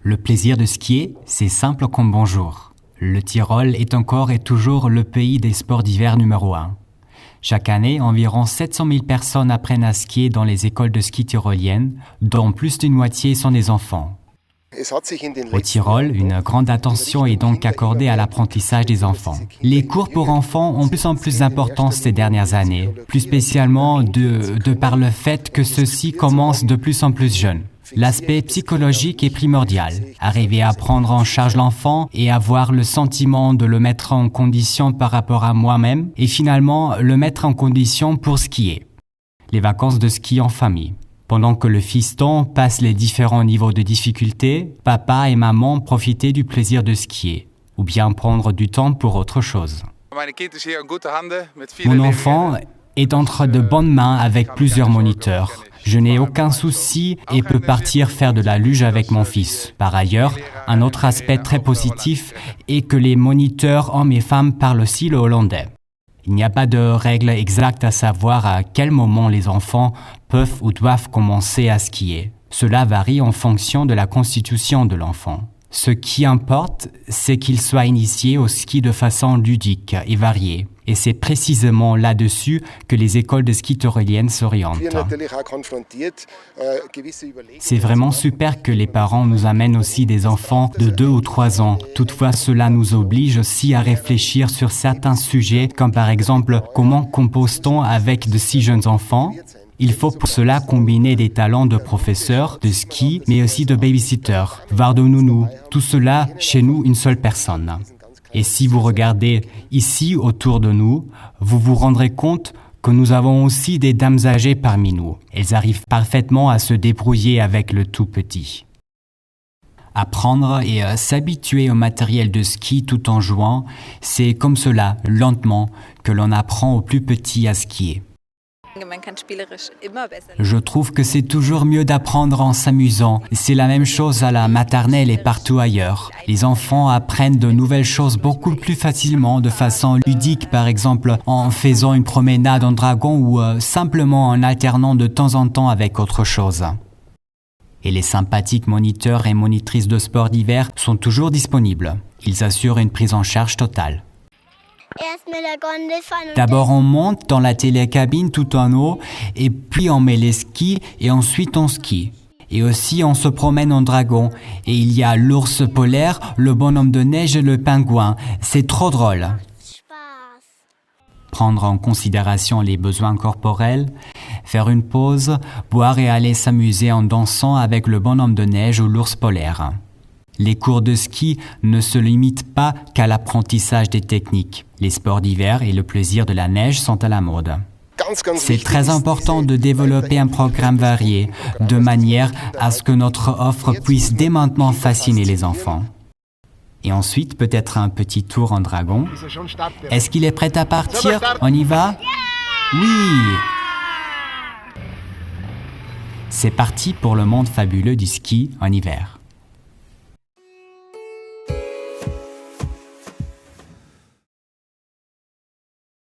Le plaisir de skier, c'est simple comme bonjour. Le Tyrol est encore et toujours le pays des sports d'hiver numéro 1. Chaque année, environ 700 000 personnes apprennent à skier dans les écoles de ski tyroliennes, dont plus d'une moitié sont des enfants. Au Tyrol, une grande attention est donc accordée à l'apprentissage des enfants. Les cours pour enfants ont de plus en plus d'importance ces dernières années, plus spécialement de par le fait que ceux-ci commencent de plus en plus jeunes. L'aspect psychologique est primordial. Arriver à prendre en charge l'enfant et avoir le sentiment de le mettre en condition par rapport à moi-même et finalement le mettre en condition pour skier. Les vacances de ski en famille. Pendant que le fiston passe les différents niveaux de difficulté, papa et maman profitaient du plaisir de skier, ou bien prendre du temps pour autre chose. Mon enfant est entre de bonnes mains avec plusieurs moniteurs. Je n'ai aucun souci et peux partir faire de la luge avec mon fils. Par ailleurs, un autre aspect très positif est que les moniteurs hommes et femmes parlent aussi le hollandais. Il n'y a pas de règle exacte à savoir à quel moment les enfants peuvent ou doivent commencer à skier. Cela varie en fonction de la constitution de l'enfant. Ce qui importe, c'est qu'il soit initié au ski de façon ludique et variée. Et c'est précisément là-dessus que les écoles de ski tyroliennes s'orientent. C'est vraiment super que les parents nous amènent aussi des enfants de 2 ou 3 ans. Toutefois, cela nous oblige aussi à réfléchir sur certains sujets, comme par exemple, comment compose-t-on avec de si jeunes enfants ? Il faut pour cela combiner des talents de professeurs, de ski, mais aussi de babysitter, voire de nounou. Tout cela, chez nous, une seule personne. Et si vous regardez ici autour de nous, vous vous rendrez compte que nous avons aussi des dames âgées parmi nous. Elles arrivent parfaitement à se débrouiller avec le tout petit. Apprendre et s'habituer au matériel de ski tout en jouant, c'est comme cela, lentement, que l'on apprend aux plus petits à skier. Je trouve que c'est toujours mieux d'apprendre en s'amusant. C'est la même chose à la maternelle et partout ailleurs. Les enfants apprennent de nouvelles choses beaucoup plus facilement, de façon ludique, par exemple en faisant une promenade en dragon ou simplement en alternant de temps en temps avec autre chose. Et les sympathiques moniteurs et monitrices de sport d'hiver sont toujours disponibles. Ils assurent une prise en charge totale. D'abord, on monte dans la télécabine tout en haut, et puis on met les skis, et ensuite on skie. Et aussi, on se promène en dragon. Et il y a l'ours polaire, le bonhomme de neige et le pingouin. C'est trop drôle. Prendre en considération les besoins corporels, faire une pause, boire et aller s'amuser en dansant avec le bonhomme de neige ou l'ours polaire. Les cours de ski ne se limitent pas qu'à l'apprentissage des techniques. Les sports d'hiver et le plaisir de la neige sont à la mode. C'est très important de développer un programme varié, de manière à ce que notre offre puisse dès maintenant fasciner les enfants. Et ensuite, peut-être un petit tour en dragon. Est-ce qu'il est prêt à partir ? On y va ? Oui ! C'est parti pour le monde fabuleux du ski en hiver.